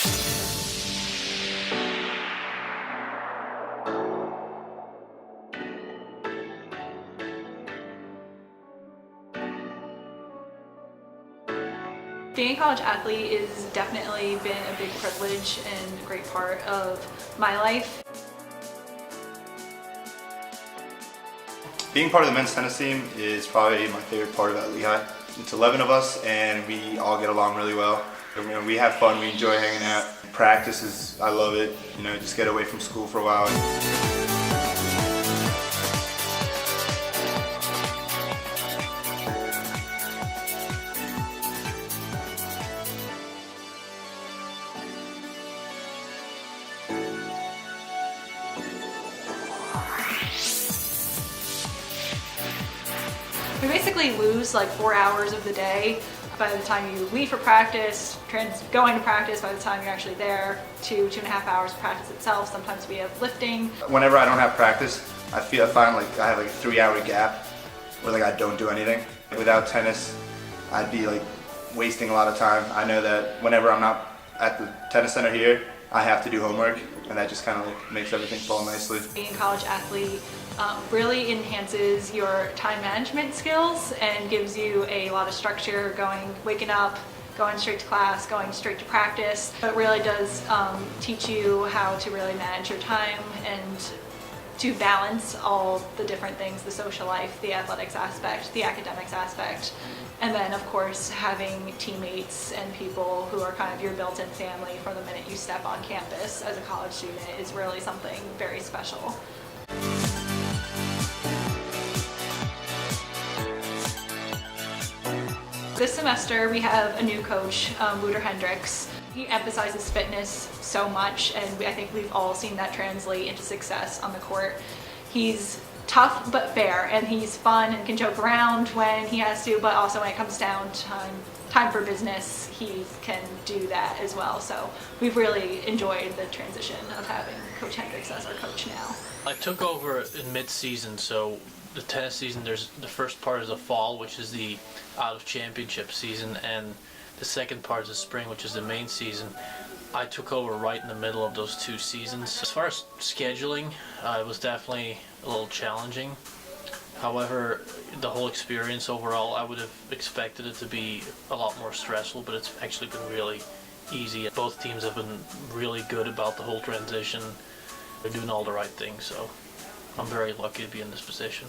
Being a college athlete has definitely been a big privilege and a great part of my life. Being part of the men's tennis team is probably my favorite part about Lehigh. It's 11 of us and we all get along really well. We have fun, we enjoy hanging out. Practice is, I love it, just get away from school for a while. We basically lose like 4 hours of the day by the time you leave for practice, going to practice, by the time you're actually there, 2.5 hours of practice itself. Sometimes we have lifting. Whenever I don't have practice, I find like I have like a 3-hour gap where like I don't do anything. Without tennis, I'd be like wasting a lot of time. I know that whenever I'm not at the tennis center here, I have to do homework, and that just kind of like makes everything fall nicely. Being a college athlete really enhances your time management skills and gives you a lot of structure, waking up, going straight to class, going straight to practice. It really does teach you how to really manage your time and to balance all the different things, the social life, the athletics aspect, the academics aspect, and then of course having teammates and people who are kind of your built-in family from the minute you step on campus as a college student is really something very special. This semester we have a new coach, Wouter Hendrix. He emphasizes fitness so much, and I think we've all seen that translate into success on the court. He's tough but fair, and he's fun and can joke around when he has to, but also when it comes down to time for business, he can do that as well. So we've really enjoyed the transition of having Coach Hendrix as our coach now. I took over in mid-season, so the tennis season, the first part is the fall, which is the out of championship season, and the second part is the spring, which is the main season. I took over right in the middle of those two seasons. As far as scheduling, it was definitely a little challenging. However, the whole experience overall, I would have expected it to be a lot more stressful, but it's actually been really easy. Both teams have been really good about the whole transition. They're doing all the right things, so I'm very lucky to be in this position.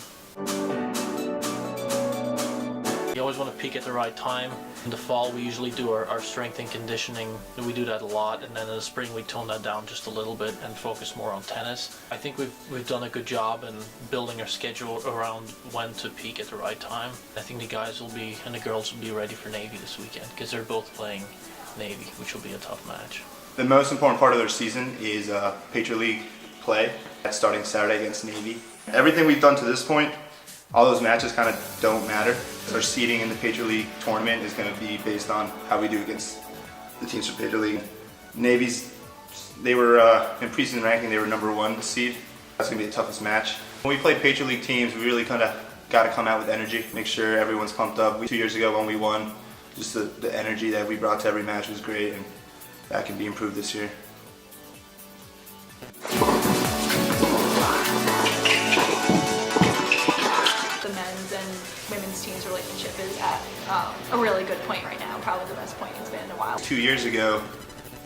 You always want to peak at the right time. In the fall we usually do our strength and conditioning. We do that a lot, and then in the spring we tone that down just a little bit and focus more on tennis. I think we've done a good job in building our schedule around when to peak at the right time. I think the guys and the girls will be ready for Navy this weekend because they're both playing Navy, which will be a tough match. The most important part of their season is Patriot League play. That's starting Saturday against Navy. Everything we've done to this point, all those matches kind of don't matter. Our seeding in the Patriot League tournament is going to be based on how we do against the teams from Patriot League. Navy's, they were in preseason ranking, they were #1 seed. That's going to be the toughest match. When we play Patriot League teams, we really kind of got to come out with energy, make sure everyone's pumped up. 2 years ago when we won, just the energy that we brought to every match was great, and that can be improved this year. Women's team's relationship is at a really good point right now, probably the best point it's been in a while. 2 years ago,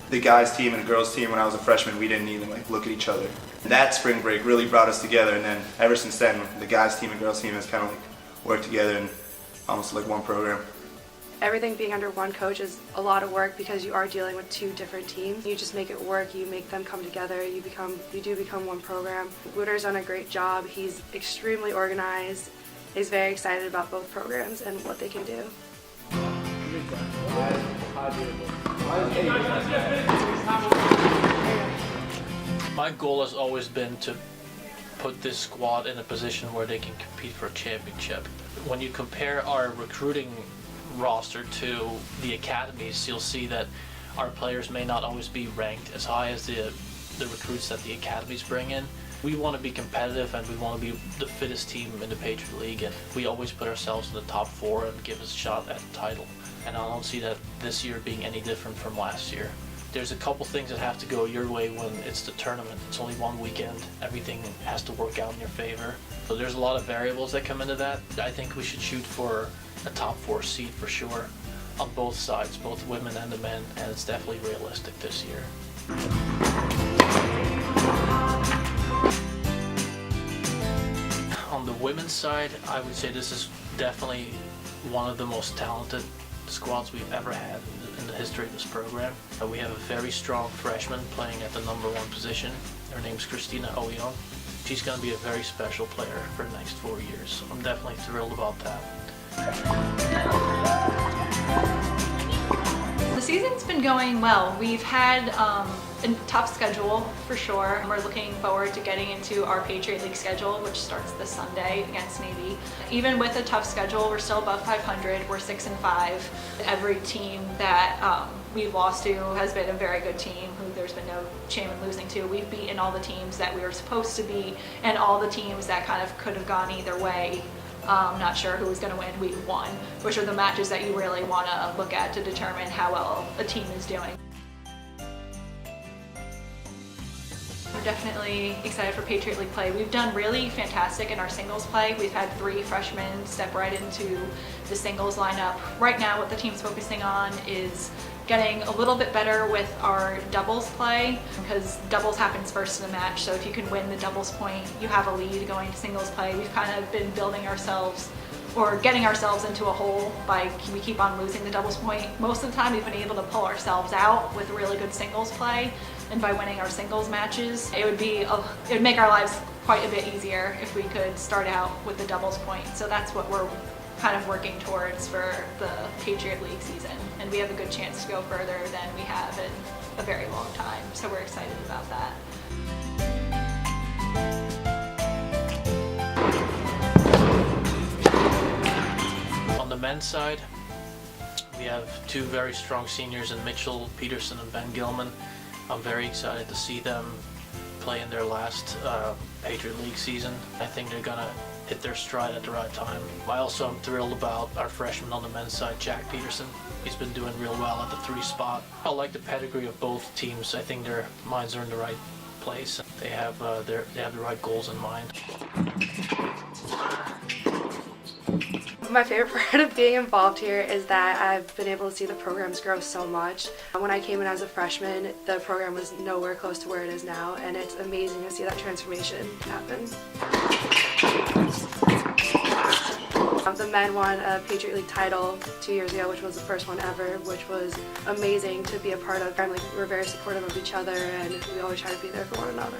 the guys team and the girls team, when I was a freshman, we didn't even like look at each other. That spring break really brought us together, and then ever since then, the guys team and girls team has kind of like worked together in almost like one program. Everything being under one coach is a lot of work because you are dealing with 2 different teams. You just make it work, you make them come together, you do become one program. Wouter's done a great job. He's extremely organized. He's very excited about both programs and what they can do. My goal has always been to put this squad in a position where they can compete for a championship. When you compare our recruiting roster to the academies, you'll see that our players may not always be ranked as high as the recruits that the academies bring in. We want to be competitive, and we want to be the fittest team in the Patriot League, and we always put ourselves in the top 4 and give us a shot at the title. And I don't see that this year being any different from last year. There's a couple things that have to go your way when it's the tournament. It's only one weekend. Everything has to work out in your favor. So there's a lot of variables that come into that. I think we should shoot for a top 4 seed for sure on both sides, both women and the men, and it's definitely realistic this year. On the women's side, I would say this is definitely one of the most talented squads we've ever had in the history of this program. We have a very strong freshman playing at the #1 position. Her name's Christina Oyeon. She's going to be a very special player for the next 4 years, so I'm definitely thrilled about that. The season's been going well. We've had a tough schedule for sure. We're looking forward to getting into our Patriot League schedule, which starts this Sunday against Navy. Even with a tough schedule, we're still above 500. We're 6-5. Every team that we've lost to has been a very good team who there's been no shame in losing to. We've beaten all the teams that we were supposed to beat and all the teams that kind of could have gone either way. Not sure who was going to win week 1, which are the matches that you really want to look at to determine how well a team is doing. I'm definitely excited for Patriot League play. We've done really fantastic in our singles play. We've had 3 freshmen step right into the singles lineup. Right now what the team's focusing on is getting a little bit better with our doubles play, because doubles happens first in the match, so if you can win the doubles point, you have a lead going to singles play. We've kind of been building ourselves or getting ourselves into a hole by we keep on losing the doubles point. Most of the time we've been able to pull ourselves out with really good singles play, and by winning our singles matches, it would make our lives quite a bit easier if we could start out with the doubles point. So that's what we're kind of working towards for the Patriot League season, and we have a good chance to go further than we have in a very long time, so we're excited about that. On the men's side, we have 2 very strong seniors in Mitchell Peterson and Ben Gilman. I'm very excited to see them play in their last Patriot League season. I think they're gonna hit their stride at the right time. I also am thrilled about our freshman on the men's side, Jack Peterson. He's been doing real well at the 3 spot. I like the pedigree of both teams. I think their minds are in the right place. They have the right goals in mind. My favorite part of being involved here is that I've been able to see the programs grow so much. When I came in as a freshman, the program was nowhere close to where it is now, and it's amazing to see that transformation happen. The men won a Patriot League title 2 years ago, which was the first one ever, which was amazing to be a part of. We're very supportive of each other, and we always try to be there for one another.